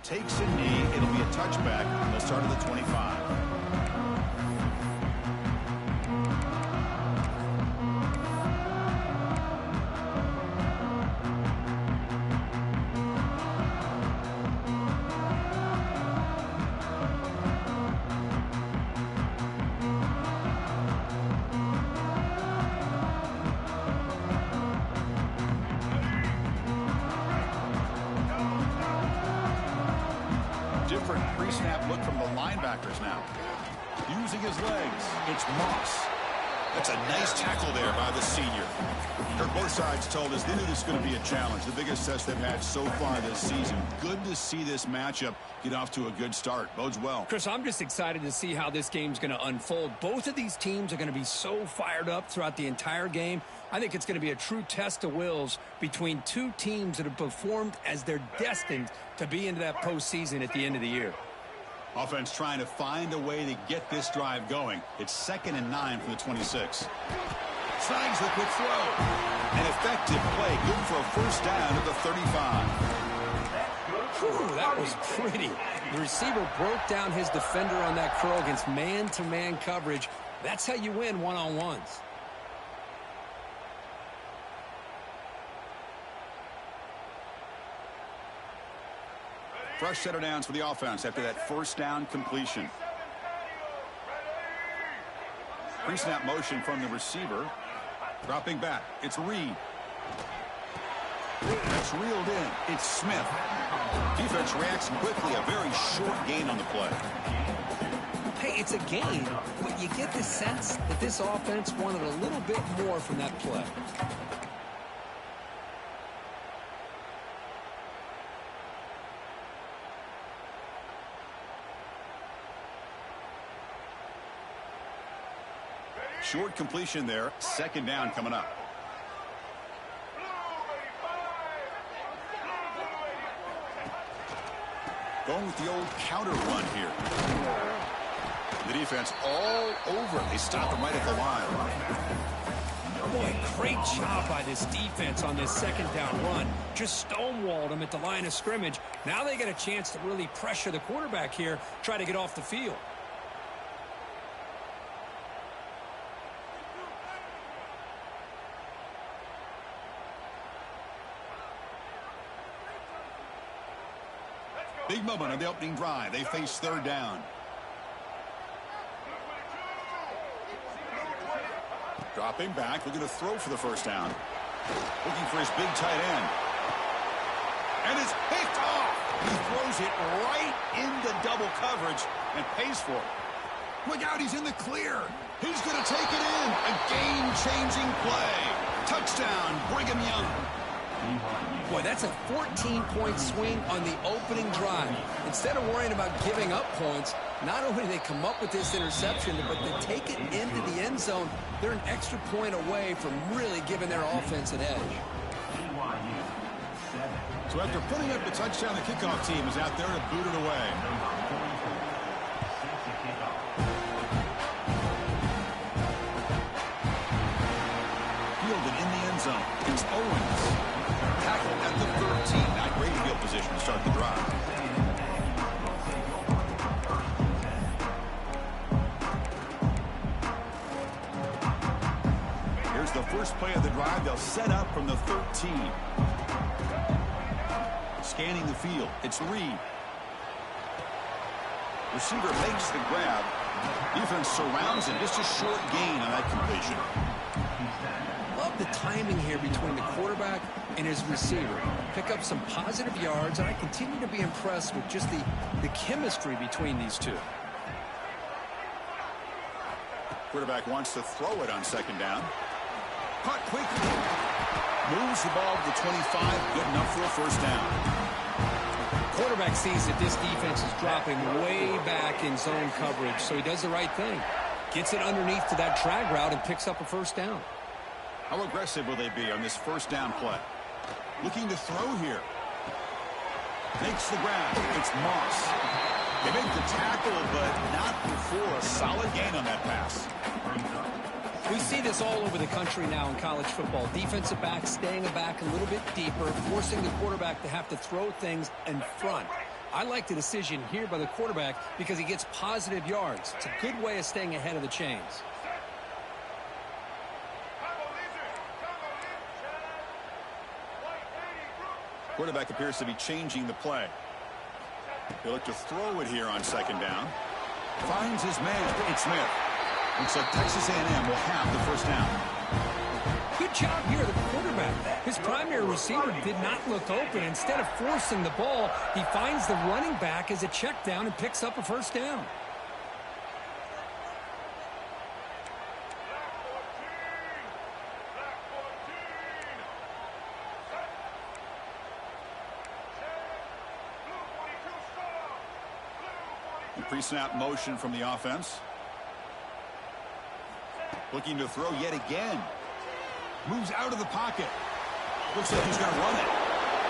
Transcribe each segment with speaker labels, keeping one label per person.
Speaker 1: takes a knee. It'll be a touchback, and they'll start at the 25. Different pre-snap look from the linebackers now. Using his legs, it's Moss. That's a nice tackle there by the senior. Both sides told us they knew this was going to be a challenge, the biggest test they've had so far this season. Good to see this matchup get off to a good start. Bodes well.
Speaker 2: Chris, I'm just excited to see how this game's going to unfold. Both of these teams are going to be so fired up throughout the entire game. I think it's going to be a true test of wills between two teams that have performed as they're destined to be into that postseason at the end of the year.
Speaker 1: Offense trying to find a way to get this drive going. It's 2nd and 9 from the 26. Signs the quick throw. An effective play. Good for a first down at the 35.
Speaker 2: Whew, that was pretty. The receiver broke down his defender on that curl against man-to-man coverage. That's how you win one-on-ones.
Speaker 1: Fresh set of downs for the offense after that first down completion. Pre-snap motion from the receiver. Dropping back. It's Reed. That's reeled in. It's Smith. Defense reacts quickly. A very short gain on the play.
Speaker 2: Hey, it's a gain, but you get the sense that this offense wanted a little bit more from that play.
Speaker 1: Short completion there. 2nd down coming up. Going with the old counter run here. The defense all over. They stop him right at the line.
Speaker 2: Boy, great job by this defense on this 2nd down run. Just stonewalled him at the line of scrimmage. Now they get a chance to really pressure the quarterback here, try to get off the field.
Speaker 1: Big moment on the opening drive. They face 3rd down. Dropping back, looking to throw for the first down. Looking for his big tight end. And it's picked off. He throws it right into double coverage and pays for it. Look out, he's in the clear. He's going to take it in. A game-changing play. Touchdown, Brigham Young.
Speaker 2: Boy, that's a 14-point swing on the opening drive. Instead of worrying about giving up points, not only do they come up with this interception, but they take it into the end zone. They're an extra point away from really giving their offense an edge.
Speaker 1: So after putting up the touchdown, the kickoff team is out there to boot it away. Fielded in the end zone. It's Owens. Tackled at the 13. Not great field position to start the drive. Here's the first play of the drive. They'll set up from the 13. Scanning the field. It's Reed. Receiver makes the grab. Defense surrounds him. Just a short gain on that completion.
Speaker 2: Love the timing here between the quarterback and his receiver. Pick up some positive yards, and I continue to be impressed with just the chemistry between these two.
Speaker 1: Quarterback wants to throw it on 2nd down. Caught quickly. Moves the ball to the 25. Good enough for a first down.
Speaker 2: Quarterback sees that this defense is dropping way back in zone coverage, so he does the right thing. Gets it underneath to that drag route and picks up a first down.
Speaker 1: How aggressive will they be on this first down play? Looking to throw here. Makes the grab. It's Moss. They make the tackle, but not before a solid gain on that pass.
Speaker 2: We see this all over the country now in college football. Defensive backs staying back a little bit deeper, forcing the quarterback to have to throw things in front. I like the decision here by the quarterback because he gets positive yards. It's a good way of staying ahead of the chains.
Speaker 1: Quarterback appears to be changing the play. He'll look to throw it here on second down. Finds his man, it's Smith. Looks like Texas A&M will have the first down.
Speaker 2: Good job here, the quarterback. His primary receiver did not look open. Instead of forcing the ball, he finds the running back as a check down and picks up a first down.
Speaker 1: Pre-snap motion from the offense. Looking to throw yet again. Moves out of the pocket. Looks like he's going to run it.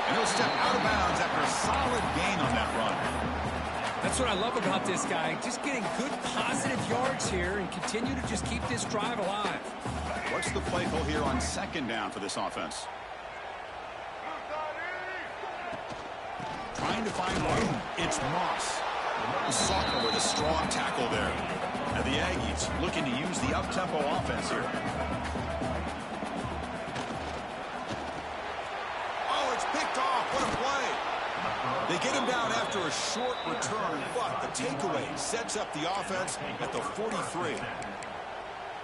Speaker 1: And he'll step out of bounds after a solid gain on that run.
Speaker 2: That's what I love about this guy. Just getting good positive yards here and continue to just keep this drive alive.
Speaker 1: What's the play call here on second down for this offense? Trying to find room. It's Moss. Soccer with a strong tackle there. And the Aggies looking to use the up-tempo offense here. Oh, it's picked off. What a play. They get him down after a short return, but the takeaway sets up the offense at the 43.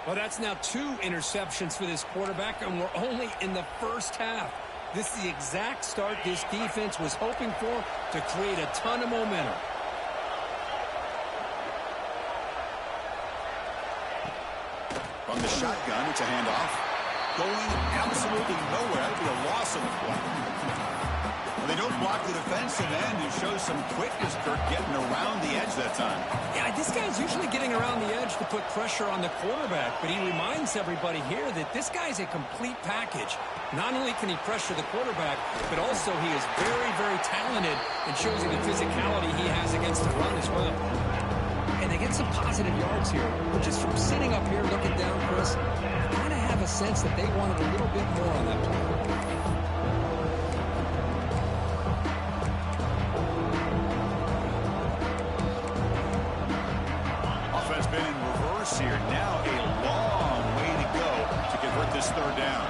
Speaker 2: Well, that's now 2 interceptions for this quarterback, and we're only in the first half. This is the exact start this defense was hoping for to create a ton of momentum.
Speaker 1: From the shotgun, it's a handoff. Going absolutely nowhere. That'd be a loss of the play. Well, they don't block the defensive end and show some quickness, Kirk, getting around the edge that time.
Speaker 2: Yeah, this guy's usually getting around the edge to put pressure on the quarterback, but he reminds everybody here that this guy's a complete package. Not only can he pressure the quarterback, but also he is very, very talented and shows you the physicality he has against the run as well. And they get some positive yards here. But just from sitting up here looking down, Chris, I kind of have a sense that they wanted a little bit more on that play.
Speaker 1: Offense been in reverse here. Now a long way to go to convert this third down.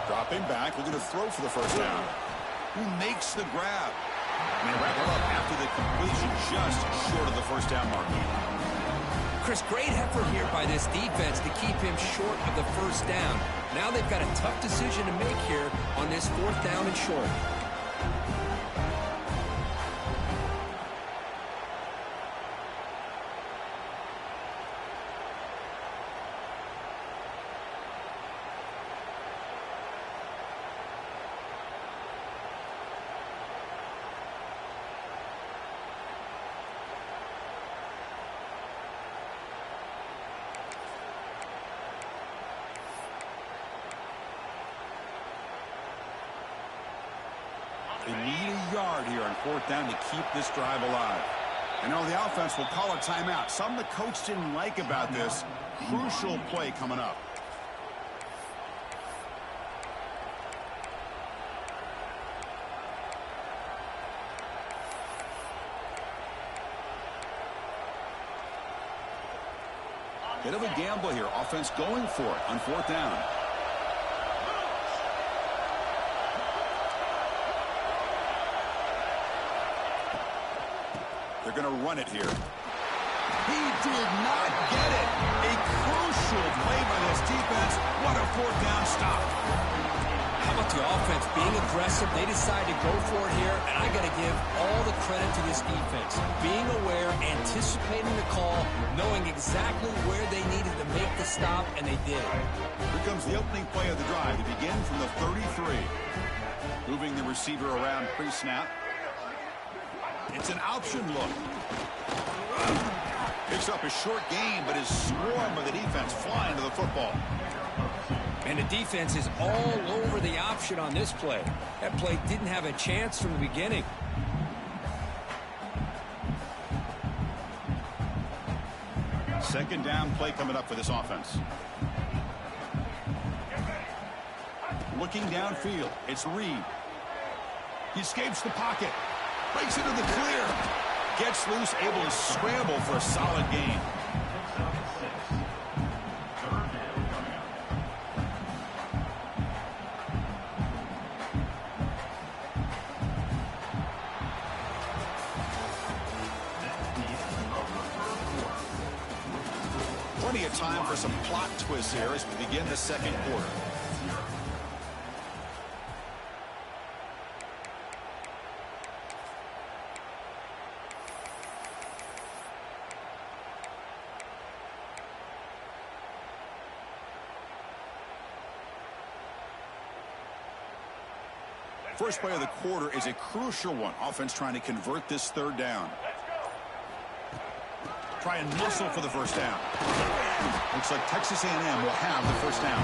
Speaker 1: Dropping back, looking to throw for the first down. Who makes the grab? And they wrap it up after the completion just short of the first down mark.
Speaker 2: Chris, great effort here by this defense to keep him short of the first down. Now they've got a tough decision to make here on this 4th down and short.
Speaker 1: They need a yard here on 4th down to keep this drive alive. And now the offense will call a timeout. Something the coach didn't like about this. Crucial play coming up. Bit of a gamble here. Offense going for it on 4th down. They're going to run it here. He did not get it. A crucial play by this defense. What a 4th down stop.
Speaker 2: How about the offense being aggressive? They decide to go for it here, and I got to give all the credit to this defense. Being aware, anticipating the call, knowing exactly where they needed to make the stop, and they did.
Speaker 1: Here comes the opening play of the drive to begin from the 33. Moving the receiver around pre-snap. It's an option look. Picks up a short gain, but is swarmed by the defense flying to the football.
Speaker 2: And the defense is all over the option on this play. That play didn't have a chance from the beginning.
Speaker 1: Second down play coming up for this offense. Looking downfield, it's Reed. He escapes the pocket. Breaks into the clear. Gets loose, able to scramble for a solid gain. Plenty of time for some plot twists here as we begin the second quarter. First play of the quarter is a crucial one. Offense trying to convert this third down. Try and muscle for the first down. Looks like Texas A&M will have the first down.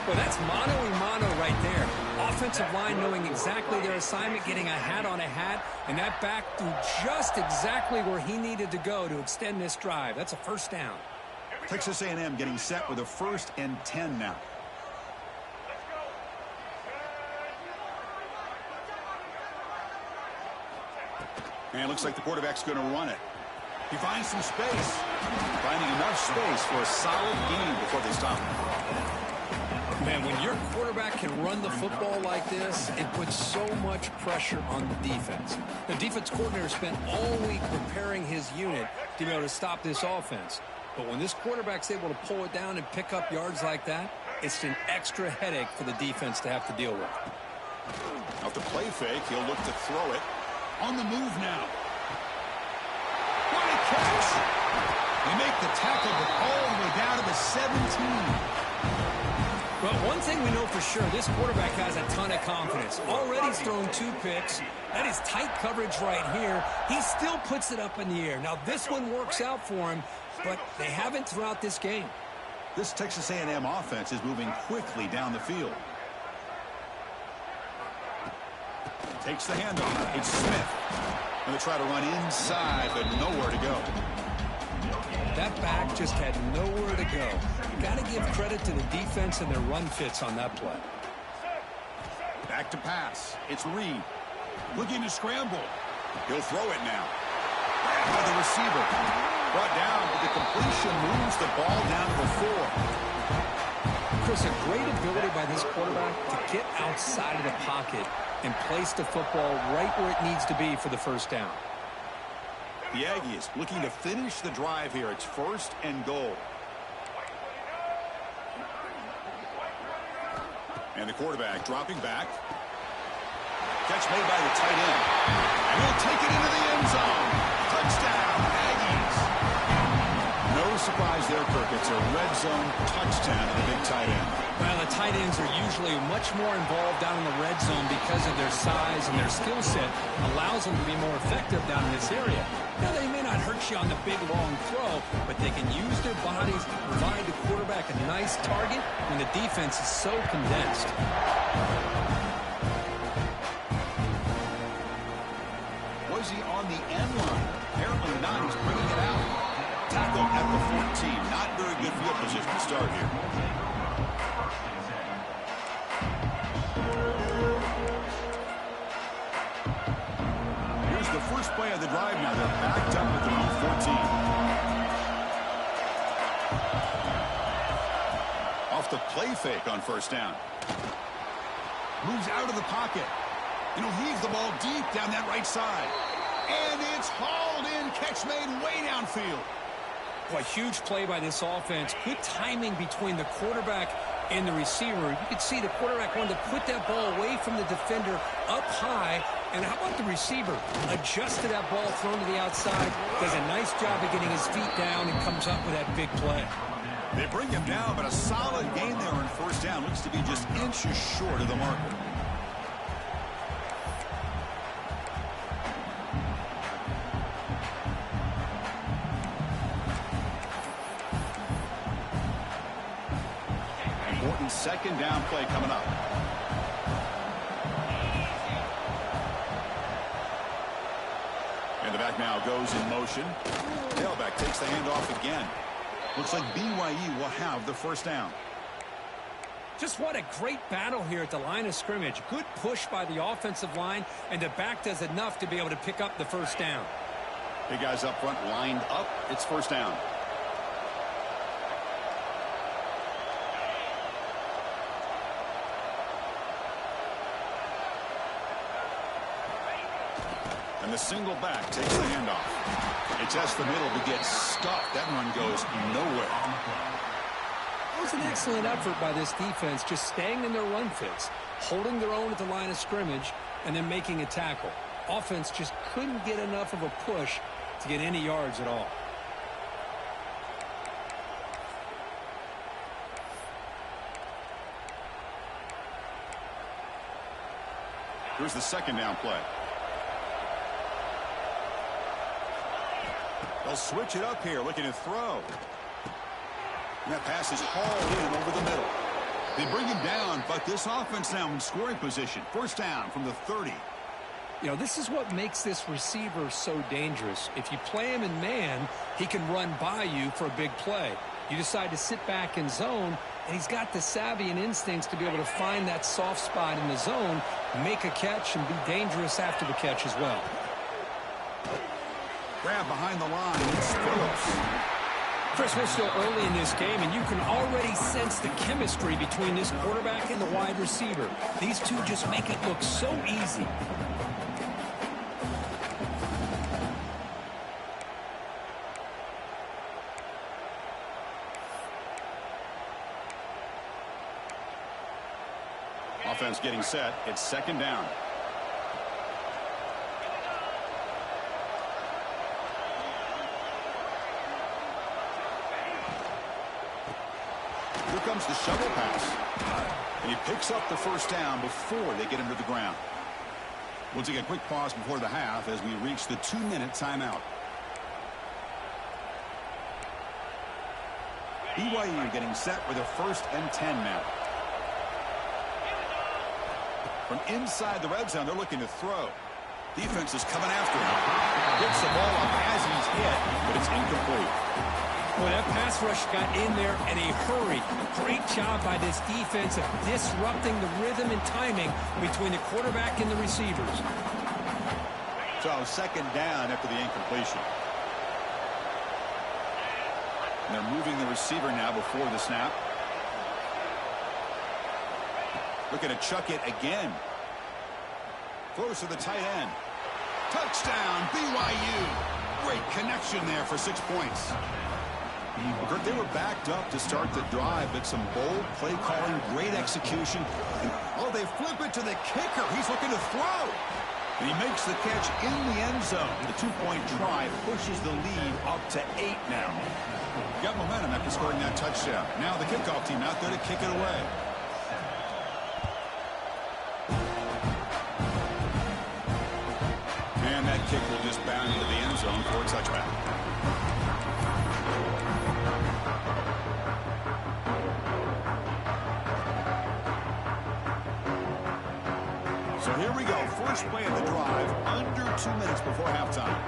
Speaker 2: Well, that's mano-a-mano right there. Offensive line knowing exactly their assignment, getting a hat on a hat, and that back threw just exactly where he needed to go to extend this drive. That's a first down.
Speaker 1: Texas A&M getting set with a 1st and 10 now. And it looks like the quarterback's going to run it. He finds some space. Finding enough space for a solid gain before they stop him.
Speaker 2: Man, when your quarterback can run the football like this, it puts so much pressure on the defense. The defense coordinator spent all week preparing his unit to be able to stop this offense. But when this quarterback's able to pull it down and pick up yards like that, it's an extra headache for the defense to have to deal with.
Speaker 1: Off the play fake, he'll look to throw it. On the move now. What a catch! They make the tackle, but all the way down to the 17.
Speaker 2: Well, one thing we know for sure, this quarterback has a ton of confidence. Already he's thrown 2 picks. That is tight coverage right here. He still puts it up in the air. Now, this one works out for him, but they haven't throughout this game.
Speaker 1: This Texas A&M offense is moving quickly down the field. Takes the handoff. It's Smith. Going to try to run inside, but nowhere to go.
Speaker 2: That back just had nowhere to go. Got to give credit to the defense and their run fits on that play.
Speaker 1: Back to pass. It's Reed. Looking to scramble. He'll throw it now. By the receiver. Brought down, but the completion moves the ball down to the 4.
Speaker 2: Chris, a great ability by this quarterback to get outside of the pocket and place the football right where it needs to be for the first down.
Speaker 1: The Aggies looking to finish the drive here. It's 1st and goal. And the quarterback dropping back. Catch made by the tight end. And he'll take it into the end zone. Touchdown, Aggies. No surprise there, Kirk. It's a red zone touchdown to the big tight end.
Speaker 2: Well, the tight ends are usually much more involved down in the red zone because of their size and their skill set allows them to be more effective down in this area. Now, they may not hurt you on the big, long throw, but they can use their bodies to provide the quarterback a nice target when the defense is so condensed.
Speaker 1: Was he on the end line? Apparently not. He's bringing it out. Tackle at the 14. Not very good field position to start here. Here's the first play of the drive now. They're backed up at their own 14. Off the play fake on first down. Moves out of the pocket. And he'll heave the ball deep down that right side. And it's hauled in. Catch made way downfield.
Speaker 2: A huge play by this offense. Good timing between the quarterback and the receiver. You could see the quarterback wanted to put that ball away from the defender up high. And how about the receiver? Adjusted that ball, thrown to the outside. Does a nice job of getting his feet down and comes up with that big play.
Speaker 1: They bring him down, but a solid gain there on first down. Looks to be just inches short of the marker. Important second down play coming up. And the back now goes in motion. Tailback takes the handoff again. Looks like BYU will have the first down.
Speaker 3: Just what a great battle here at the line of scrimmage. Good push by the offensive line, and the back does enough to be able to pick up the first down.
Speaker 1: Big guys up front lined up. It's first down. And the single back takes the handoff. It tests the middle to get stuffed. That run goes nowhere.
Speaker 3: It was an excellent effort by this defense, just staying in their run fits, holding their own at the line of scrimmage, and then making a tackle. Offense just couldn't get enough of a push to get any yards at all.
Speaker 1: Here's the second down play. They'll switch it up here, looking to throw. And that pass is hauled in over the middle. They bring him down, but this offense now in scoring position. First down from the 30.
Speaker 3: You know, this is what makes this receiver so dangerous. If you play him in man, he can run by you for a big play. You decide to sit back in zone, and he's got the savvy and instincts to be able to find that soft spot in the zone, make a catch, and be dangerous after the catch as well.
Speaker 1: Grab behind the line. It's Phillips.
Speaker 3: Chris, we're still early in this game, and you can already sense the chemistry between this quarterback and the wide receiver. These two just make it look so easy.
Speaker 1: Offense getting set. It's second down. Here comes the shovel pass. And he picks up the first down before they get him to the ground. We'll take a quick pause before the half as we reach the 2-minute timeout. BYU getting set with a 1st and 10 now. From inside the red zone, they're looking to throw. Defense is coming after him. Gets the ball up as he's hit, but it's incomplete.
Speaker 3: Well, that pass rush got in there in a hurry. Great job by this defense of disrupting the rhythm and timing between the quarterback and the receivers.
Speaker 1: So second down after the incompletion. And they're moving the receiver now before the snap. Looking to chuck it again. Close to the tight end. Touchdown, BYU. Great connection there for 6 points. Kurt, they were backed up to start the drive, but some bold play calling, great execution. And, they flip it to the kicker. He's looking to throw. And he makes the catch in the end zone. The 2-point try pushes the lead up to 8 now. Got momentum after scoring that touchdown. Now the kickoff team out there to kick it away. And that kick will just bound into the end zone for a touchback. So here we go. First play of the drive, under 2 minutes before halftime.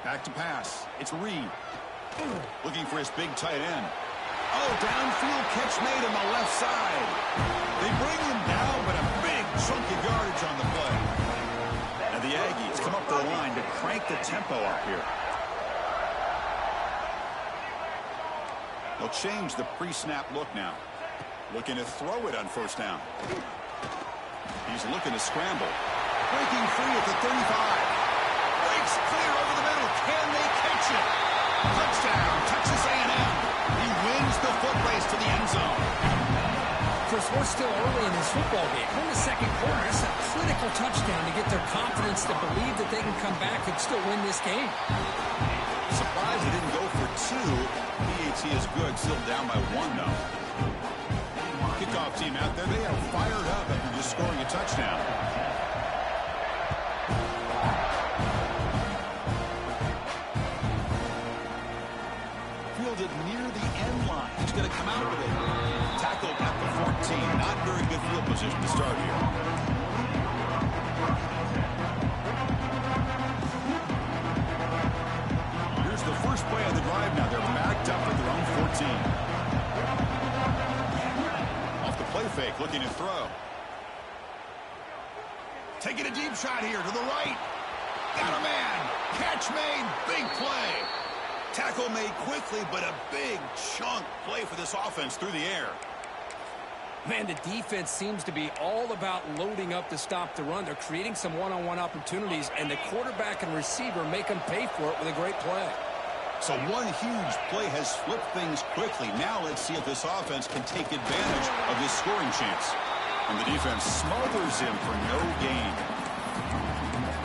Speaker 1: Back to pass. It's Reed. Looking for his big tight end. Downfield catch made on the left side. They bring him down, but a big chunk of yardage on the play. And the Aggies come up the line to crank the tempo up here. They'll change the pre-snap look now. Looking to throw it on first down. He's looking to scramble. Breaking free at the 35. Breaks clear over the middle. Can they catch it? Touchdown, Texas A&M. He wins the foot race to the end zone.
Speaker 3: Chris, we're still early in this football game. We're in the second quarter. It's a critical touchdown to get their confidence to believe that they can come back and still win this game.
Speaker 1: Surprised they didn't go for 2. PAT is good. Still down by 1, though. Kickoff team out there. They are fired up after just scoring a touchdown. Fielded near the end line. He's going to come out with it. Tackled at the 14. Not very good field position to start here. Here's the first play of the drive now. They're backed up at their own 14. Taking a deep shot here to the right. Got a man. Catch made. Big play. Tackle made quickly, but a big chunk play for this offense through the air.
Speaker 2: Man, the defense seems to be all about loading up to stop the run. They're creating some one-on-one opportunities, and the quarterback and receiver make them pay for it with a great play.
Speaker 1: So one huge play has flipped things quickly. Now let's see if this offense can take advantage of this scoring chance. And the defense smothers him for no gain.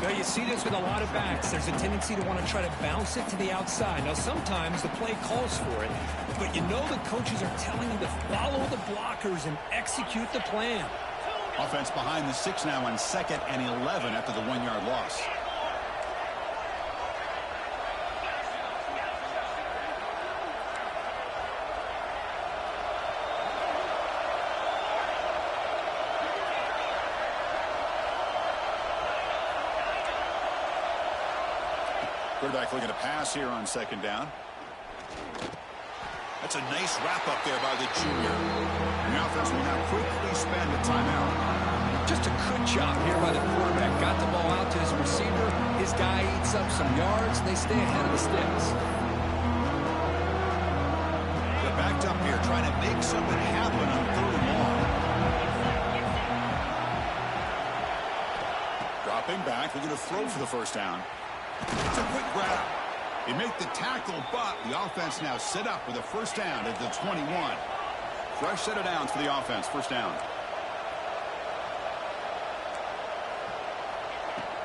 Speaker 3: Now, you see this with a lot of backs. There's a tendency to want to try to bounce it to the outside. Now, sometimes the play calls for it, but you know the coaches are telling them to follow the blockers and execute the plan.
Speaker 1: Offense behind the 6 now on 2nd and 11 after the 1-yard loss. Quarterback looking to pass here on 2nd down. That's a nice wrap-up there by the junior. The offense will now quickly spend a timeout.
Speaker 2: Just a good job here by the quarterback. Got the ball out to his receiver. His guy eats up some yards. They stay ahead of the sticks.
Speaker 1: They're backed up here trying to make something happen on 3rd and long. Dropping back. Looking to throw for the 1st down. It's a quick grab. They make the tackle, but the offense now set up with a 1st down at the 21. Fresh set of downs for the offense. 1st down.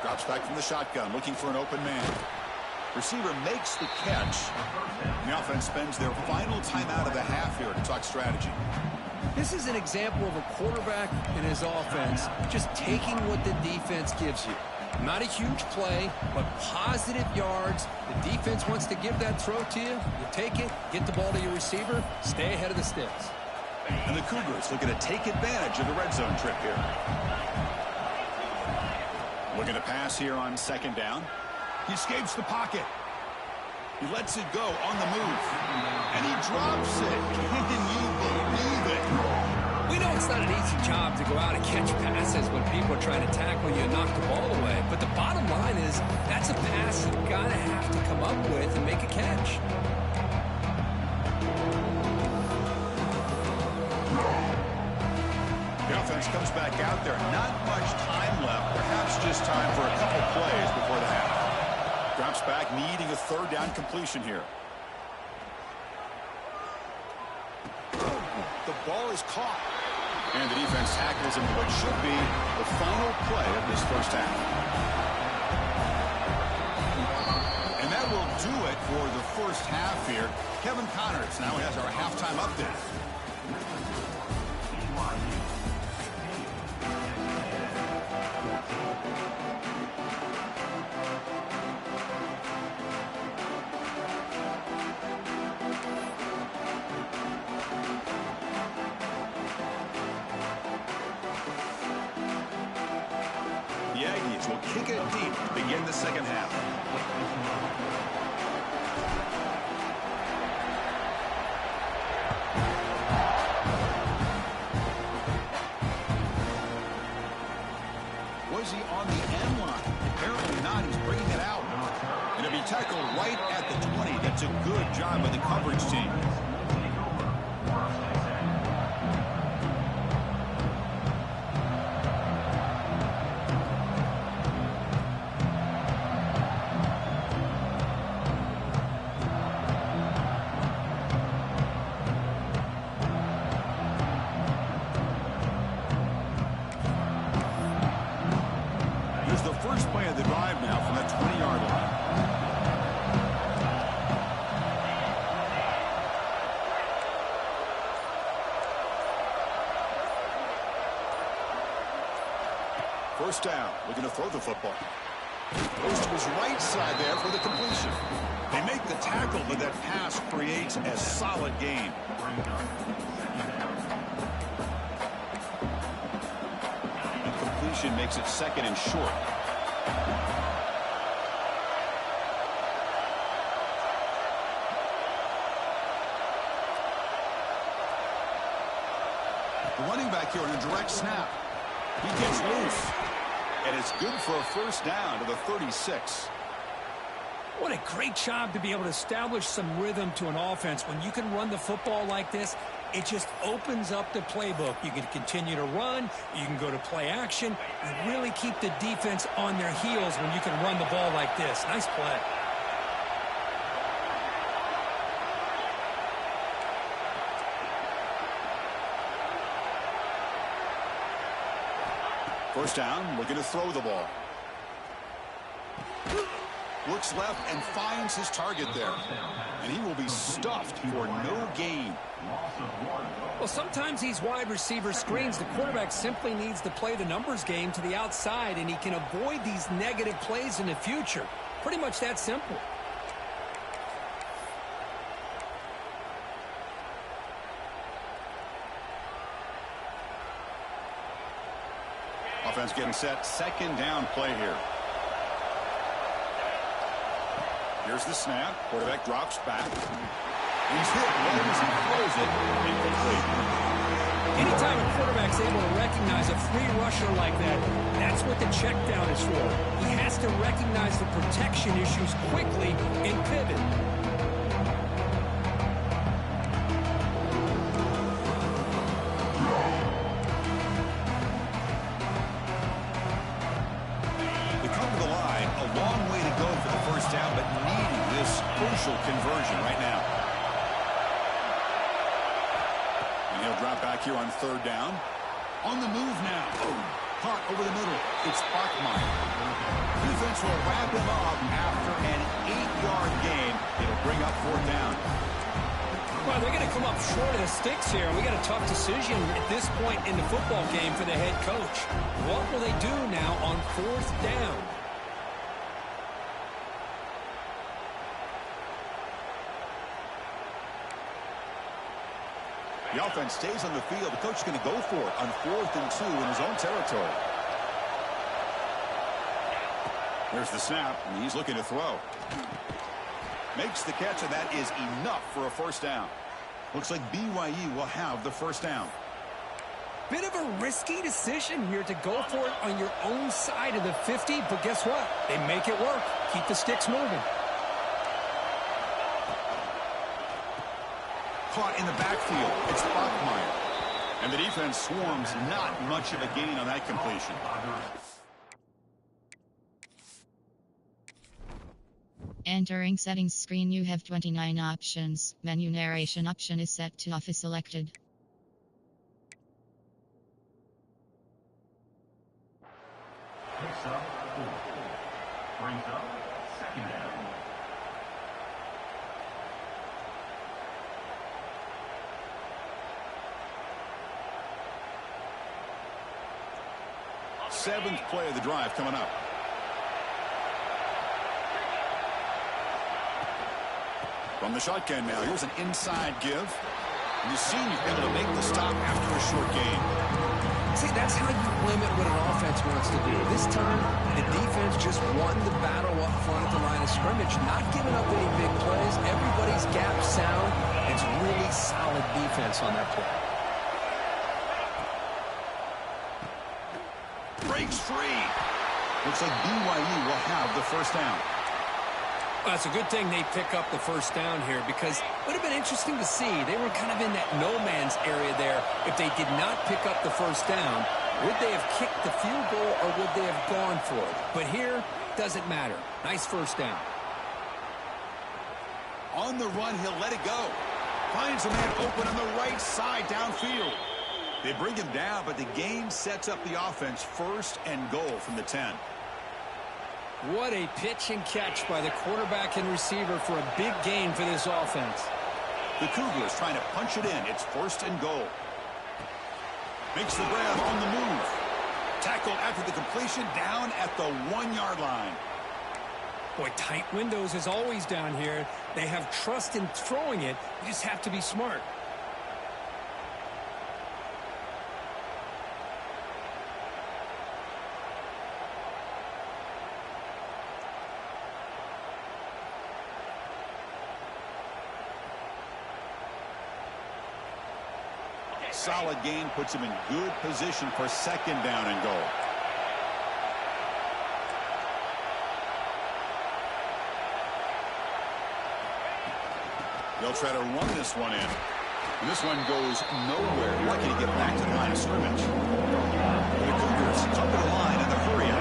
Speaker 1: Drops back from the shotgun, looking for an open man. Receiver makes the catch. The offense spends their final timeout of the half here to talk strategy.
Speaker 2: This is an example of a quarterback and his offense just taking what the defense gives you. Not a huge play, but positive yards. The defense wants to give that throw to you. You take it, get the ball to your receiver, stay ahead of the sticks.
Speaker 1: And the Cougars looking to take advantage of the red zone trip here. Looking to pass here on 2nd down. He escapes the pocket. He lets it go on the move. And he drops it. Can you believe it?
Speaker 2: We know it's not an easy job to go out and catch passes when people are trying to tackle you and knock the ball away. But the bottom line is that's a pass you gotta have to come up with and make a catch.
Speaker 1: The offense comes back out there. Not much time left. Perhaps just time for a couple plays before the half. Drops back, needing a 3rd down completion here. The ball is caught. And the defense tackles him what should be the final play of this 1st half. And that will do it for the 1st half here. Kevin Connors now has our halftime update. The Aggies will kick it deep to begin the 2nd half. Was he on the end line? Apparently not. He's bringing it out. And it'll be tackled right at the 20. That's a good job by the coverage team. Here's the first play of the drive now from the 20-yard line. First down, looking to throw the football. Goes to his right side there for the completion. They make the tackle, but that pass creates a solid gain. Completion makes it 2nd and short. The running back here on a direct snap. He gets loose. And it's good for a first down to the 36.
Speaker 3: What a great job to be able to establish some rhythm to an offense. When you can run the football like this, it just opens up the playbook. You can continue to run. You can go to play action. You really keep the defense on their heels when you can run the ball like this. Nice play.
Speaker 1: First down, looking to throw the ball. Looks left and finds his target there. And he will be stuffed for no gain.
Speaker 3: Well, sometimes these wide receiver screens, the quarterback simply needs to play the numbers game to the outside, and he can avoid these negative plays in the future. Pretty much that simple.
Speaker 1: Offense getting set. Second down play here. Here's the snap. Quarterback drops back. He's hit right as he throws it. Incomplete.
Speaker 3: Anytime a quarterback's able to recognize a free rusher like that, that's what the check down is for. He has to recognize the protection issues quickly and pivot.
Speaker 1: We come to the line. A long way to go for the first down, but needing this crucial conversion right now. And he'll drop back here on third down. On the move now. Caught over the middle. It's Bachmeyer. Defense will wrap him up after an 8-yard gain. It'll bring up fourth down.
Speaker 3: Well, they're going to come up short of the sticks here. We got a tough decision at this point in the football game for the head coach. What will they do now on fourth down?
Speaker 1: The offense stays on the field. The coach is going to go for it on 4th and 2 in his own territory. There's the snap, and he's looking to throw. Makes the catch, and that is enough for a first down. Looks like BYU will have the first down.
Speaker 3: Bit of a risky decision here to go for it on your own side of the 50, but guess what? They make it work. Keep the sticks moving.
Speaker 1: Caught in the backfield. It's Bachmeyer. And the defense swarms. Not much of a gain on that completion.
Speaker 4: Entering settings screen, you have 29 options. Menu narration option is set to off is selected.
Speaker 5: Picks up 4. Brings up second down.
Speaker 1: Seventh play of the drive coming up. From the shotgun now, here's an inside give. And the senior able to make the stop after a short gain.
Speaker 2: See, that's how you limit what an offense wants to do. This time, the defense just won the battle up front at the line of scrimmage, not giving up any big plays. Everybody's gap sound. It's really solid defense on that play.
Speaker 1: Breaks free. Looks like BYU will have the first down.
Speaker 3: Well, it's a good thing they pick up the first down here because it would have been interesting to see. They were kind of in that no man's area there. If they did not pick up the first down, would they have kicked the field goal or would they have gone for it? But here, doesn't matter. Nice first down.
Speaker 1: On the run, he'll let it go. Finds a man open on the right side downfield. They bring him down, but the gain sets up the offense first and goal from the 10.
Speaker 3: What a pitch and catch by the quarterback and receiver for a big gain for this offense.
Speaker 1: The Cougars trying to punch it in. It's first and goal. Makes the grab on the move. Tackle after the completion down at the 1-yard line.
Speaker 3: Boy, tight windows is always down here. They have trust in throwing it. You just have to be smart.
Speaker 1: Solid gain puts him in good position for second down and goal. They'll try to run this one in. And this one goes nowhere. Lucky to get back to the line of scrimmage. The Cougars come to the line in the hurry up.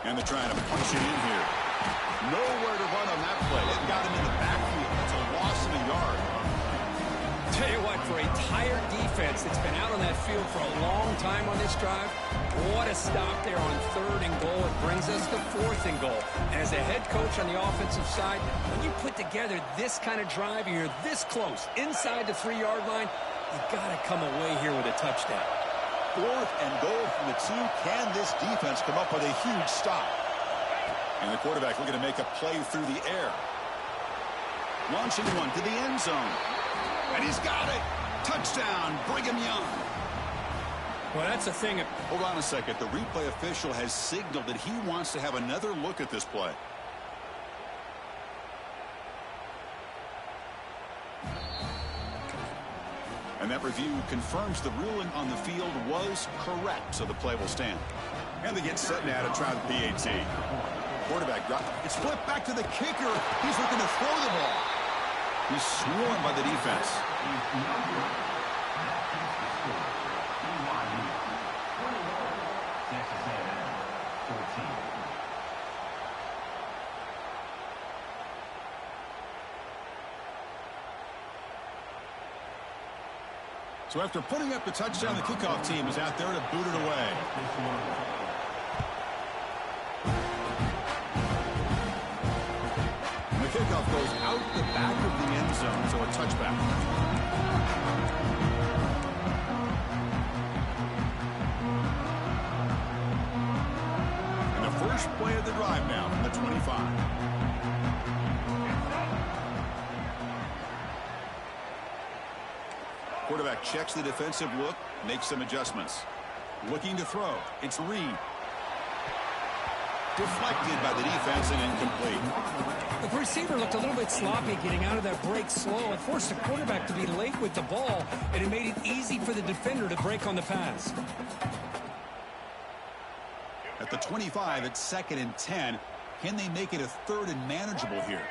Speaker 1: And they're trying to punch it in here. Nowhere to run on that play. It got him in the backfield. It's a loss of a yard.
Speaker 3: Tell you what, for a tired defense that's been out on that field for a long time on this drive, what a stop there on 3rd and goal. It brings us to 4th and goal. And as a head coach on the offensive side, when you put together this kind of drive and you're this close inside the 3-yard line, you got to come away here with a touchdown.
Speaker 1: 4th and goal from the 2. Can this defense come up with a huge stop? And the quarterback looking to make a play through the air. Launching one to the end zone. And he's got it. Touchdown, Brigham Young.
Speaker 3: Well, that's the thing.
Speaker 1: Hold on a second. The replay official has signaled that he wants to have another look at this play. And that review confirms the ruling on the field was correct, so the play will stand. And they get set now to try the PAT. Quarterback drop. It's flipped back to the kicker. He's looking to throw the ball. He's swarmed by the defense. So after putting up the touchdown, the kickoff team is out there to boot it away. And the kickoff goes out the back of the end zone, so a touchback. And the first play of the drive now from the 25. Quarterback checks the defensive look, makes some adjustments. Looking to throw. It's Reed. Deflected by the defense and incomplete.
Speaker 3: The receiver looked a little bit sloppy getting out of that break slow. It forced the quarterback to be late with the ball, and it made it easy for the defender to break on the pass.
Speaker 1: At the 25, it's 2nd and 10. Can they make it a 3rd and manageable here?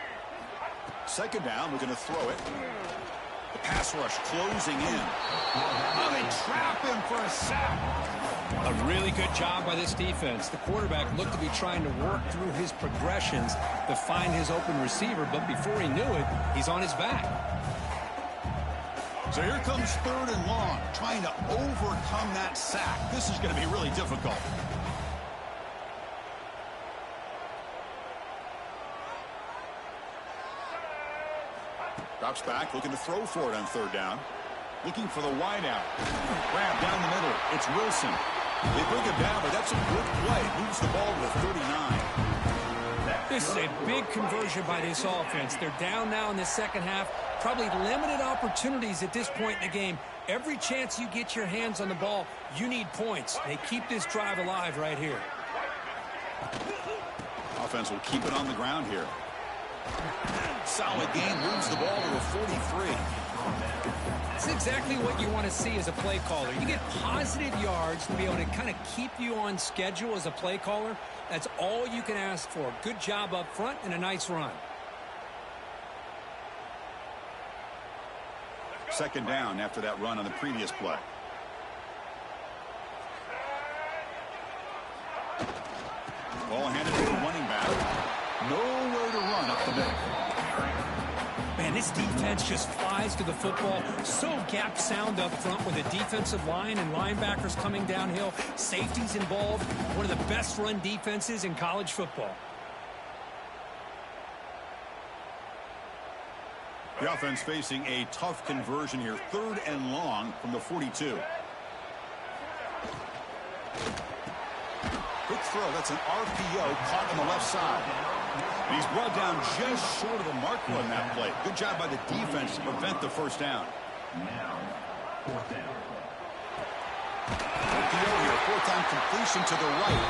Speaker 1: 2nd down, we're going to throw it. The pass rush closing in. Oh, they trap him for a sack.
Speaker 3: A really good job by this defense. The quarterback looked to be trying to work through his progressions to find his open receiver, but before he knew it, he's on his back.
Speaker 1: So here comes 3rd and long, trying to overcome that sack. This is going to be really difficult. Drops back, looking to throw for it on 3rd down. Looking for the wideout. Grab down the middle. It's Wilson. They bring him down, but that's a good play. Moves the ball to the 39.
Speaker 3: This is a big conversion by this offense. They're down now in the 2nd half. Probably limited opportunities at this point in the game. Every chance you get your hands on the ball, you need points. They keep this drive alive right here.
Speaker 1: Offense will keep it on the ground here. Solid game, moves the ball to a 43.
Speaker 3: That's exactly what you want to see as a play caller. You get positive yards to be able to kind of keep you on schedule as a play caller. That's all you can ask for. Good job up front and a nice run.
Speaker 1: 2nd down after that run on the previous play. Ball handed to the running back. Nowhere to run up the middle.
Speaker 3: Man, this defense just flies to the football. So gap sound up front with a defensive line and linebackers coming downhill. Safeties involved. One of the best run defenses in college football.
Speaker 1: The offense facing a tough conversion here. 3rd and long from the 42. Quick throw. That's an RPO caught on the left side. And he's brought down just short of the marker on that play. Good job by the defense to prevent the 1st down.
Speaker 5: Now, 4th down.
Speaker 1: here, four-time completion to the right.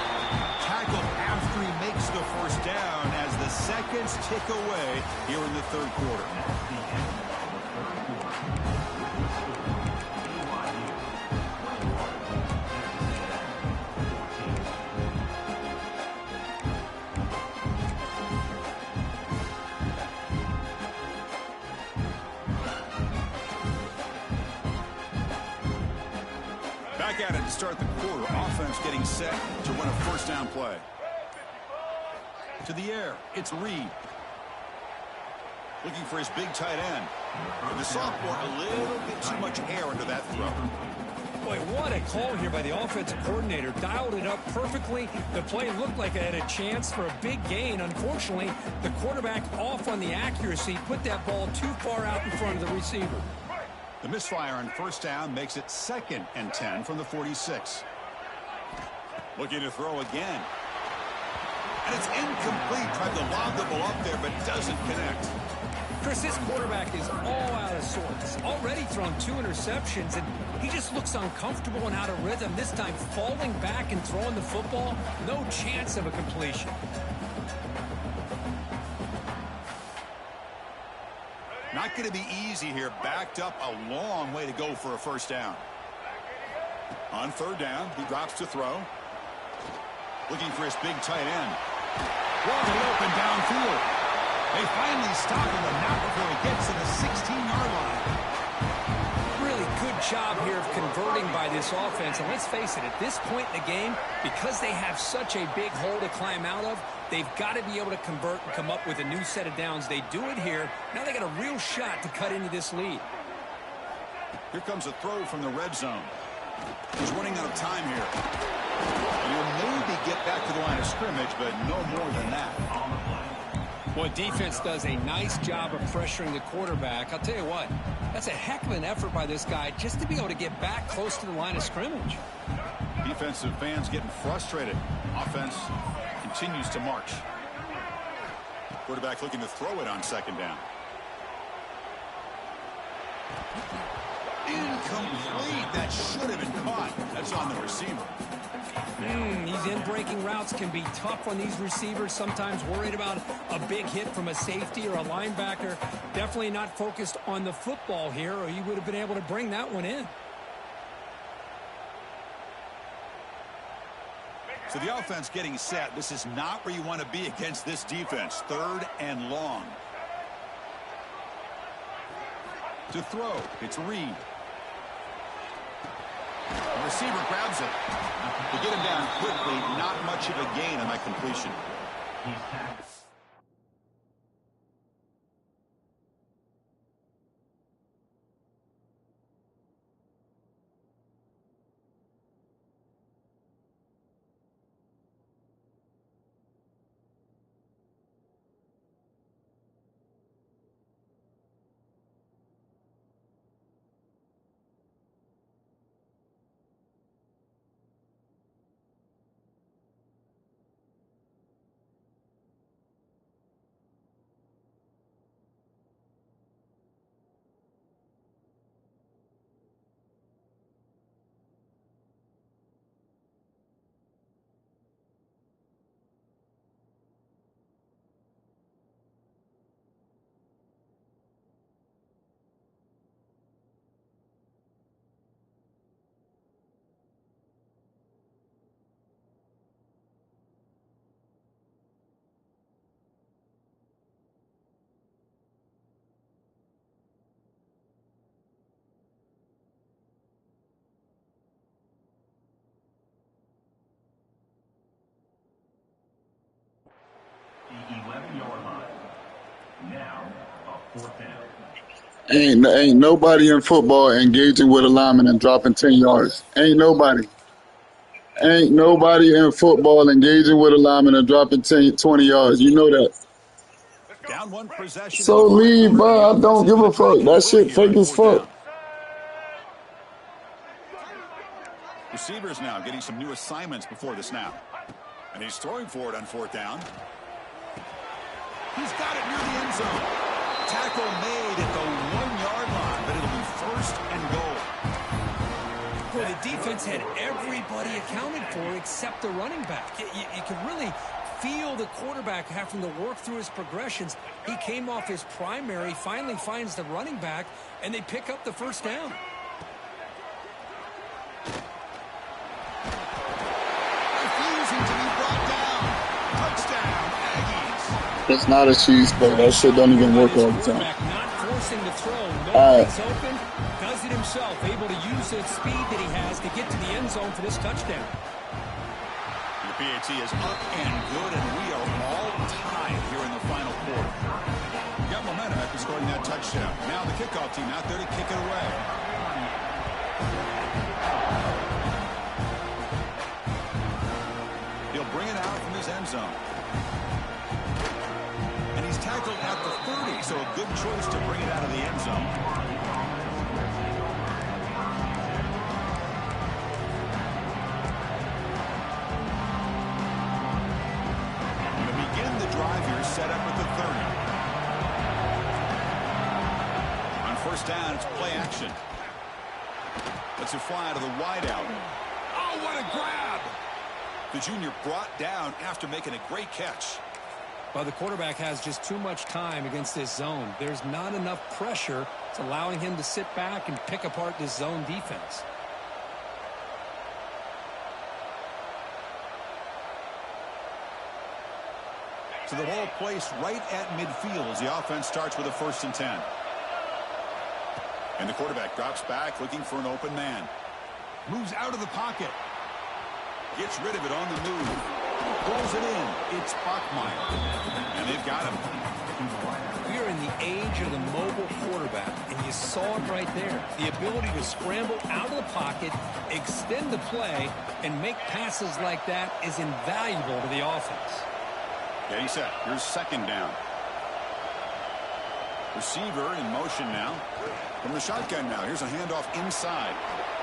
Speaker 1: Tackled after he makes the first down as the seconds tick away here in the third quarter. Back at it to start the quarter. Offense getting set to run a first down play. To the air, it's Reed. Looking for his big tight end. And the sophomore, a little bit too much air under that throw.
Speaker 3: Boy, what a call here by the offensive coordinator. Dialed it up perfectly. The play looked like it had a chance for a big gain. Unfortunately, the quarterback off on the accuracy, put that ball too far out in front of the receiver.
Speaker 1: The misfire on first down makes it 2nd and 10 from the 46. Looking to throw again. And it's incomplete. Tried to lob the ball up there, but doesn't connect.
Speaker 3: Chris, this quarterback is all out of sorts. Already thrown 2 interceptions, and he just looks uncomfortable and out of rhythm. This time falling back and throwing the football, no chance of a completion.
Speaker 1: Not going to be easy here. Backed up a long way to go for a first down. On third down, he drops to throw. Looking for his big tight end. Wide open downfield. They finally stop him, but not before he gets to the 16-yard line.
Speaker 3: Really good job here of converting by this offense. And let's face it, at this point in the game, because they have such a big hole to climb out of, they've got to be able to convert and come up with a new set of downs. They do it here. Now they got a real shot to cut into this lead.
Speaker 1: Here comes a throw from the red zone. He's running out of time here. He'll maybe get back to the line of scrimmage, but no more than that.
Speaker 3: Well, defense does a nice job of pressuring the quarterback. I'll tell you what, that's a heck of an effort by this guy just to be able to get back close to the line of scrimmage.
Speaker 1: Defensive fans getting frustrated. Offense continues to march. Quarterback looking to throw it on second down. Incomplete. That should have been caught. That's on the receiver.
Speaker 3: These in-breaking routes can be tough on these receivers, sometimes worried about a big hit from a safety or a linebacker. Definitely not focused on the football here, or you would have been able to bring that one in.
Speaker 1: So the offense getting set. This is not where you want to be against this defense. 3rd and long. To throw, it's Reed. The receiver grabs it. To get him down quickly, not much of a gain on that completion.
Speaker 5: The 11-yard line. Now, a 4th down.
Speaker 6: Ain't nobody in football engaging with a lineman and dropping 10 yards. Ain't nobody. Ain't nobody in football engaging with a lineman and dropping 10, 20 yards. You know that.
Speaker 1: Down one possession.
Speaker 6: So leave, bro. I don't give a fuck. That shit fake as fuck.
Speaker 1: Receivers now getting some new assignments before the snap. And he's throwing for it on 4th down. He's got it near the end zone. Tackle made at the 1-yard line, but it'll be 1st and goal.
Speaker 3: Well, the defense defense had everybody accounted for except the running back. You can really feel the quarterback having to work through his progressions. He came off his primary, finally finds the running back, and they pick up the first down.
Speaker 1: Refusing to be brought down. Touchdown, Aggies.
Speaker 6: It's not a cheese play. That shit don't even work all the time.
Speaker 3: Not forcing the throw.
Speaker 6: All right.
Speaker 3: Nobody's open. Does it himself. Able to use the speed that he has to get to the end zone for this touchdown.
Speaker 1: The PAT is up and good, and we are all tied here in the final quarter. Got momentum after scoring that touchdown. Now the kickoff team out there to kick it away. He'll bring it out from his end zone. And he's tackled at the 30, so a good choice to bring it out of the end zone. Set up at the 30. On first down, it's play action. Lets it fly to the wideout. Oh, what a grab! The junior brought down after making a great catch.
Speaker 3: Well, the quarterback has just too much time against this zone. There's not enough pressure. It's allowing him to sit back and pick apart this zone defense.
Speaker 1: So the ball placed right at midfield as the offense starts with a 1st and 10. And the quarterback drops back looking for an open man. Moves out of the pocket. Gets rid of it on the move. Pulls it in. It's Bachmeier. And they've got him.
Speaker 3: We are in the age of the mobile quarterback, and you saw it right there. The ability to scramble out of the pocket, extend the play, and make passes like that is invaluable to the offense.
Speaker 1: Getting set. Here's 2nd down. Receiver in motion now. From the shotgun now. Here's a handoff inside.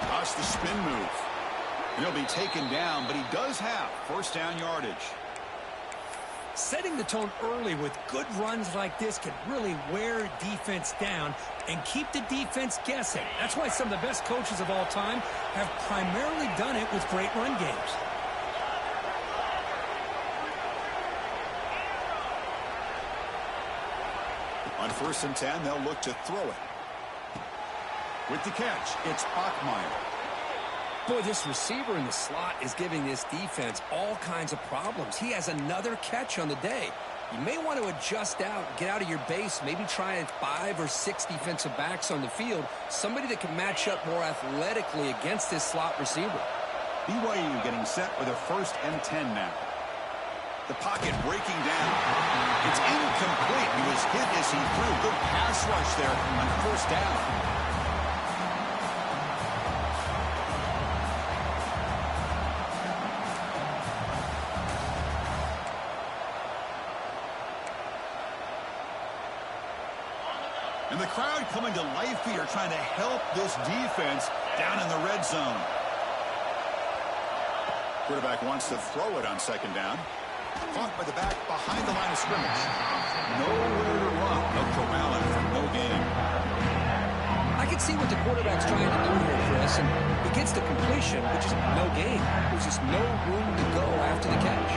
Speaker 1: Watch the spin move. And he'll be taken down, but he does have 1st down yardage.
Speaker 3: Setting the tone early with good runs like this can really wear defense down and keep the defense guessing. That's why some of the best coaches of all time have primarily done it with great run games.
Speaker 1: On 1st and 10, they'll look to throw it. With the catch, it's Bachmeier.
Speaker 3: Boy, this receiver in the slot is giving this defense all kinds of problems. He has another catch on the day. You may want to adjust out, get out of your base, maybe try 5 or 6 defensive backs on the field, somebody that can match up more athletically against this slot receiver.
Speaker 1: BYU getting set with a 1st and 10 now. The pocket breaking down. It's incomplete. He was hit as he threw. Good pass rush there on 1st down. And the crowd coming to life here, trying to help this defense down in the red zone. Quarterback wants to throw it on 2nd down. Caught by the back behind the line of scrimmage. Nowhere to run. No corralling from no gain.
Speaker 3: I can see what the quarterback's trying to do here, Chris, and he gets the completion, but just no gain. There's just no room to go after the catch.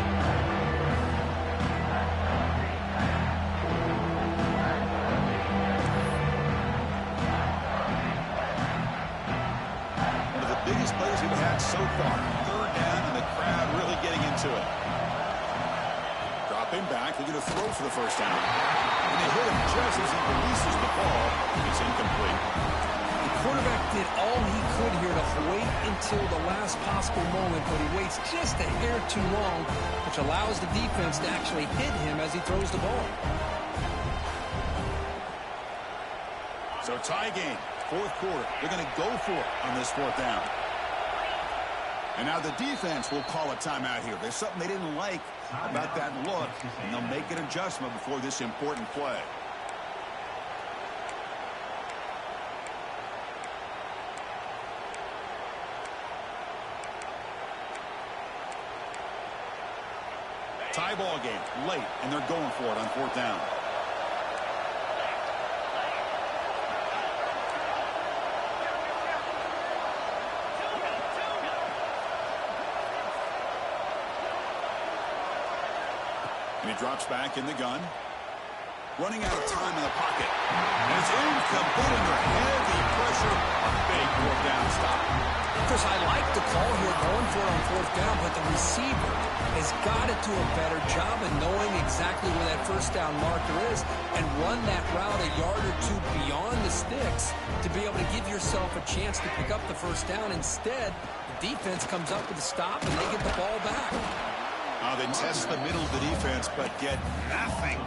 Speaker 1: One of the biggest plays we've had so far. 3rd down, and the crowd really getting into it. Dropping back, looking to throw for the 1st down. And they hit him just as he releases the ball. It's incomplete.
Speaker 3: The quarterback did all he could here to wait until the last possible moment, but he waits just a hair too long, which allows the defense to actually hit him as he throws the ball.
Speaker 1: So tie game, 4th quarter. They're going to go for it on this 4th down. And now the defense will call a timeout here. There's something they didn't like about that look, and they'll make an adjustment before this important play. Tie ball game, late, and they're going for it on 4th down. And he drops back in the gun. Running out of time in the pocket. And it's incomplete under heavy pressure. A big fourth down stop.
Speaker 2: Chris, I like the call here going for it on fourth down, but the receiver has got to do a better job of knowing exactly where that first down marker is and run that route a yard or two beyond the sticks to be able to give yourself a chance to pick up the first down. Instead, the defense comes up with a stop and they get the ball back.
Speaker 1: They test the middle of the defense, but get nothing.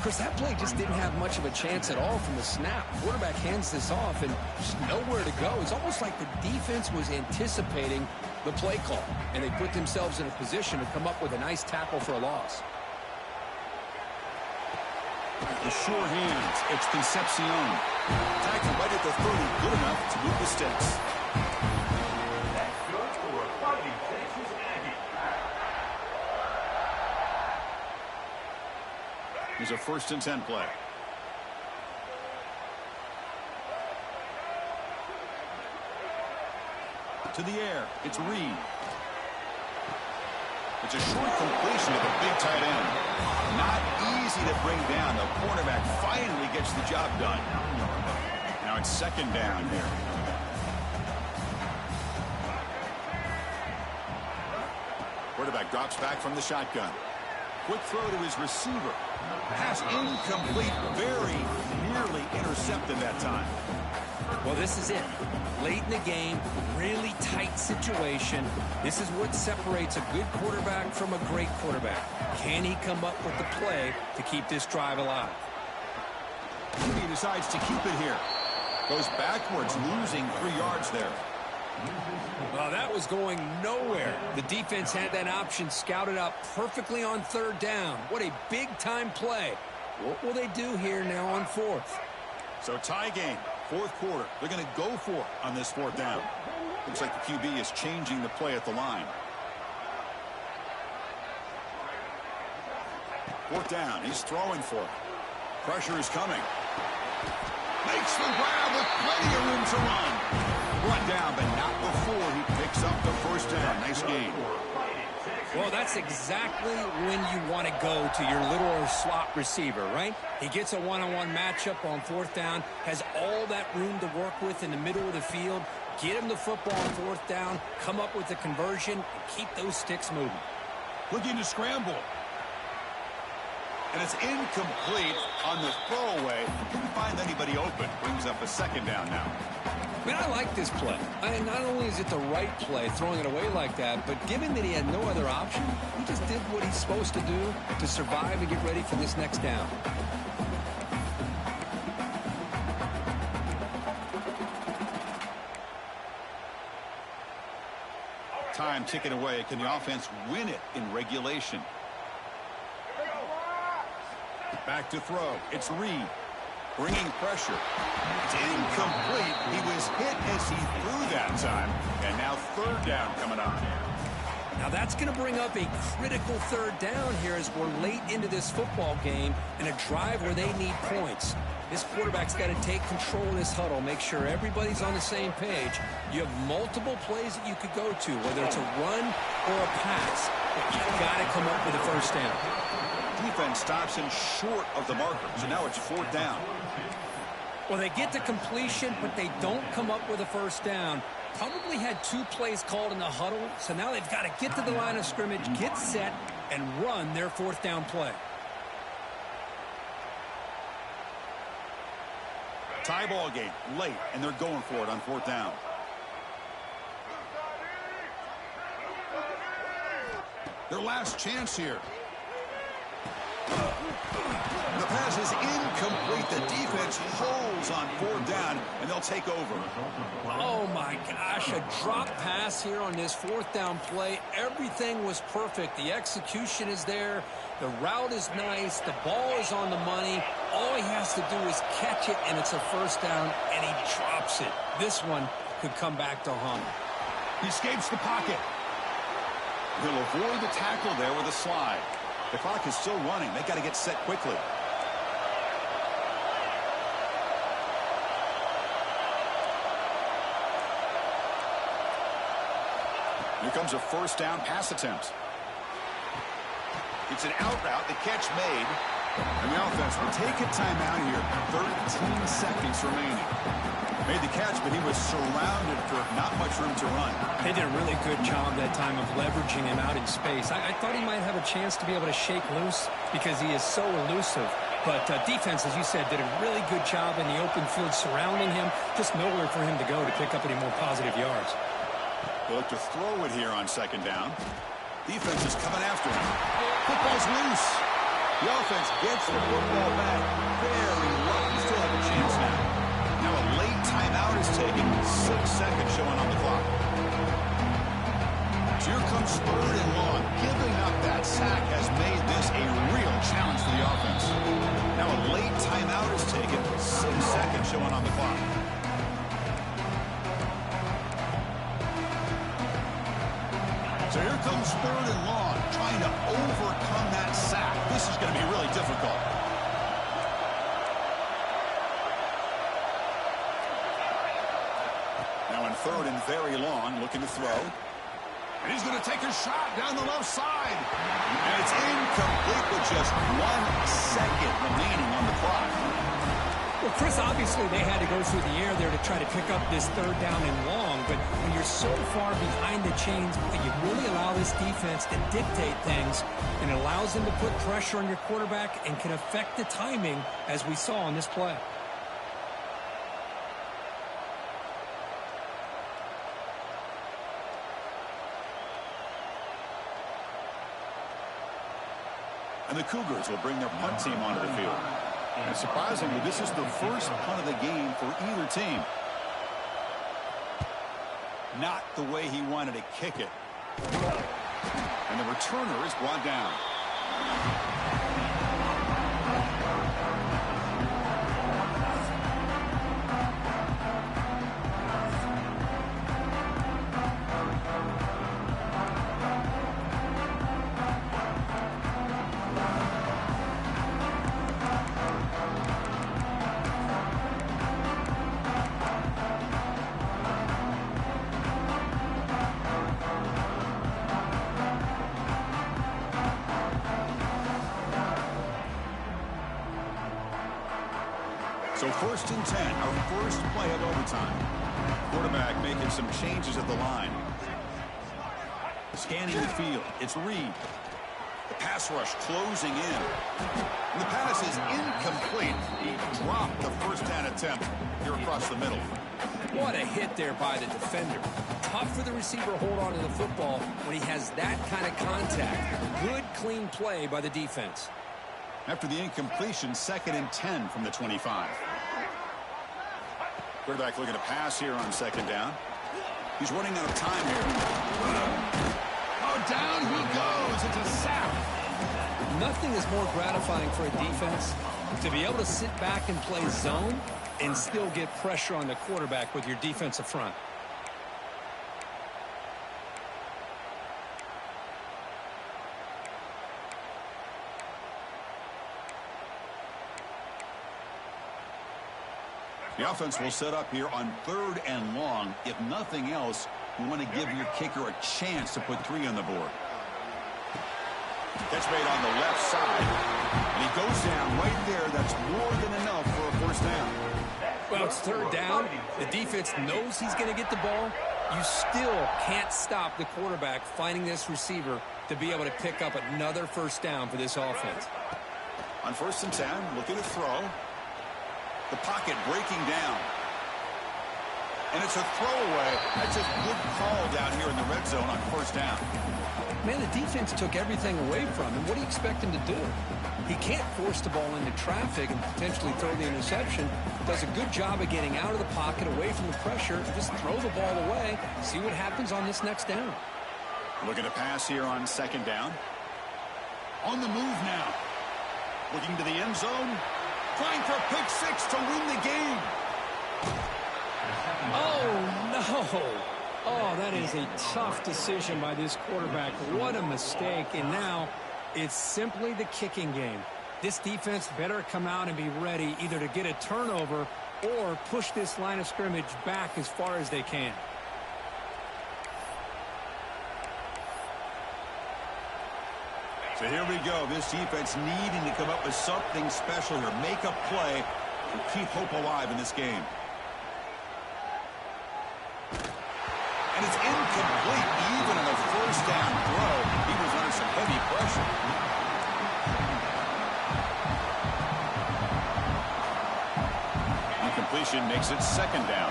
Speaker 2: Chris, that play just didn't have much of a chance at all from the snap. Quarterback hands this off and just nowhere to go. It's almost like the defense was anticipating the play call, and they put themselves in a position to come up with a nice tackle for a loss.
Speaker 1: The sure hands. It's Concepcion. Tackle right at the 30. Good enough to move the sticks.
Speaker 5: That's good for a Fighting Texas Aggie.
Speaker 1: Here's a 1st and 10 play. To the air. It's Reed. It's a short completion to the big tight end. Not easy to bring down. The cornerback finally gets the job done. Now it's 2nd down here. Quarterback drops back from the shotgun. Quick throw to his receiver. Pass incomplete. Very nearly intercepted that time.
Speaker 2: Well, this is it. Late in the game, really tight situation. This is what separates a good quarterback from a great quarterback. Can he come up with the play to keep this drive alive?
Speaker 1: He decides to keep it here. Goes backwards, losing 3 yards there.
Speaker 2: Well, that was going nowhere. The defense had that option scouted out perfectly on 3rd down. What a big-time play. What will they do here now on 4th?
Speaker 1: So tie game, 4th quarter. They're going to go for it on this 4th down. Looks like the QB is changing the play at the line. 4th down. He's throwing for it. Pressure is coming. Makes the grab with plenty of room to run. Run down, but not before he picks up the 1st down. Nice game.
Speaker 2: Well, that's exactly when you want to go to your little slot receiver, right? He gets a one-on-one matchup on 4th down, has all that room to work with in the middle of the field. Get him the football on 4th down, come up with the conversion, and keep those sticks moving.
Speaker 1: Looking to scramble. And it's incomplete on the throwaway. Couldn't find anybody open. Brings up a 2nd down now.
Speaker 2: Man, I like this play. Not only is it the right play, throwing it away like that, but given that he had no other option, he just did what he's supposed to do to survive and get ready for this next down.
Speaker 1: Time ticking away. Can the offense win it in regulation? Back to throw. It's Reed. Bringing pressure. It's incomplete. He was hit as he threw that time. And now 3rd down coming up.
Speaker 2: Now that's going to bring up a critical 3rd down here as we're late into this football game and a drive where they need points. This quarterback's got to take control of this huddle, make sure everybody's on the same page. You have multiple plays that you could go to, whether it's a run or a pass. But you've got to come up with a 1st down.
Speaker 1: Defense stops him short of the marker, so now it's 4th down.
Speaker 2: Well, they get to completion, but they don't come up with a 1st down. Probably had 2 plays called in the huddle, so now they've got to get to the line of scrimmage, get set, and run their 4th down play.
Speaker 1: Tie ball game, late, and they're going for it on 4th down. Their last chance here. The pass is incomplete. The defense holds on 4th down, and they'll take over.
Speaker 2: Oh, my gosh, a drop pass here on this 4th down play. Everything was perfect. The execution is there. The route is nice. The ball is on the money. All he has to do is catch it, and it's a 1st down, and he drops it. This one could come back to haunt him.
Speaker 1: He escapes the pocket. He'll avoid the tackle there with a slide. The clock is still running. They got to get set quickly. Here comes a 1st down pass attempt. It's an out route, the catch made. And the offense will take a timeout here. 13 seconds remaining. Made the catch, but he was surrounded for not much room to run.
Speaker 3: They did a really good job that time of leveraging him out in space. I thought he might have a chance to be able to shake loose because he is so elusive. But defense, as you said, did a really good job in the open field surrounding him. Just nowhere for him to go to pick up any more positive yards.
Speaker 1: They'll look to throw it here on second down. Defense is coming after him. Football's loose. The offense gets the football back very low. We still have a chance now. Now a late timeout is taken. 6 seconds showing on the clock. So here comes third and long. Giving up that sack has made this a real challenge for the offense. Now a late timeout is taken. 6 seconds showing on the clock. So here comes third and long, trying to overcome that sack. This is going to be really difficult. Now in third and very long, looking to throw. And he's going to take a shot down the left side. And it's incomplete with just 1 second remaining on the clock.
Speaker 3: Well, Chris, obviously they had to go through the air there to try to pick up this third down and long, but when you're so far behind the chains, you really allow this defense to dictate things, and it allows them to put pressure on your quarterback and can affect the timing, as we saw on this play.
Speaker 1: And the Cougars will bring their punt team onto the field. And surprisingly, this is the first punt of the game for either team. Not the way he wanted to kick it. And the returner is brought down. So 1st and 10, our first play of overtime. Quarterback making some changes at the line. Scanning the field, it's Reed. The pass rush closing in. And the pass is incomplete. He dropped the first down attempt here across the middle.
Speaker 2: What a hit there by the defender. Tough for the receiver to hold on to the football when he has that kind of contact. Good, clean play by the defense.
Speaker 1: After the incompletion, 2nd and 10 from the 25. Quarterback looking to pass here on 2nd down. He's running out of time here. Oh, down he goes. It's a sack.
Speaker 3: Nothing is more gratifying for a defense to be able to sit back and play zone and still get pressure on the quarterback with your defensive front.
Speaker 1: The offense will set up here on 3rd and long. If nothing else, you want to give your kicker a chance to put 3 on the board. Catch made on the left side. And he goes down right there. That's more than enough for a 1st down.
Speaker 3: Well, it's 3rd down. The defense knows he's going to get the ball. You still can't stop the quarterback finding this receiver to be able to pick up another 1st down for this offense.
Speaker 1: On 1st and 10, looking to throw. The pocket breaking down. And it's a throwaway. That's a good call down here in the red zone on 1st down.
Speaker 3: Man, the defense took everything away from him. What do you expect him to do? He can't force the ball into traffic and potentially throw the interception. Does a good job of getting out of the pocket, away from the pressure, and just throw the ball away. See what happens on this next down.
Speaker 1: Looking to pass here on 2nd down. On the move now. Looking to the end zone. Trying for a pick 6 to win the game.
Speaker 3: Oh, no. Oh, that is a tough decision by this quarterback. What a mistake. And now it's simply the kicking game. This defense better come out and be ready either to get a turnover or push this line of scrimmage back as far as they can.
Speaker 1: So So here we go. This defense needing to come up with something special here. Make a play and keep hope alive in this game. And it's incomplete. Even on a first down throw, he was under some heavy pressure. Incompletion makes it second down.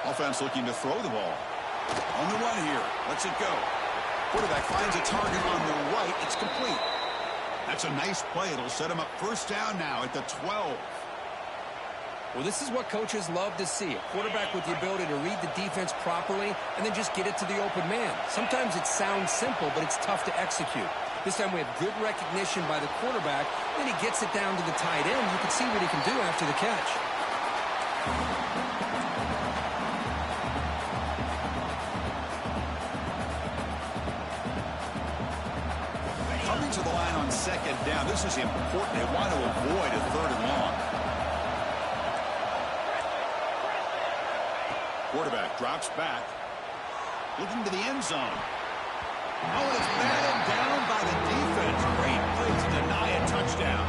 Speaker 1: Offense looking to throw the ball. On the run here. Lets it go. Quarterback finds a target on the right. It's complete. That's a nice play. It'll set him up first down now at the 12.
Speaker 2: Well, this is what coaches love to see. A quarterback with the ability to read the defense properly and then just get it to the open man. Sometimes it sounds simple, but it's tough to execute. This time we have good recognition by the quarterback. Then he gets it down to the tight end. You can see what he can do after the catch.
Speaker 1: Coming to the line on second down. This is important. They want to avoid a third and long. Quarterback drops back. Looking to the end zone. Oh, and it's batted down by the defense. Great play to deny a touchdown.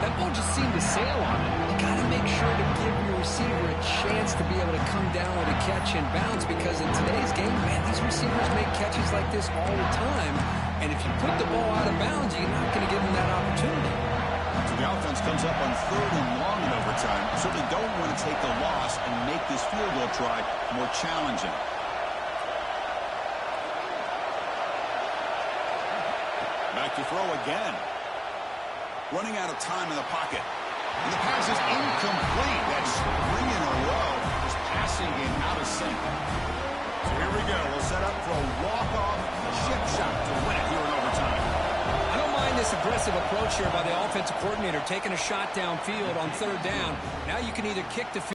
Speaker 3: That ball just seemed to sail on it. You got to make sure to give your receiver a chance to be able to come down with a catch and bounce, because in today's game, man, these receivers make catches like this all the time. And if you put the ball out of bounds, you're not going to give them that opportunity.
Speaker 1: So the offense comes up on third and long in overtime. Certainly don't want to take the loss and make this field goal try more challenging. Back to throw again. Running out of time in the pocket. And the pass is incomplete. That's 3 in a row. This passing game out of sync. So here we go. We'll set up for a walk-off chip shot to win it here in overtime.
Speaker 2: I don't mind this aggressive approach here by the offensive coordinator, taking a shot downfield on third down. Now you can either kick the field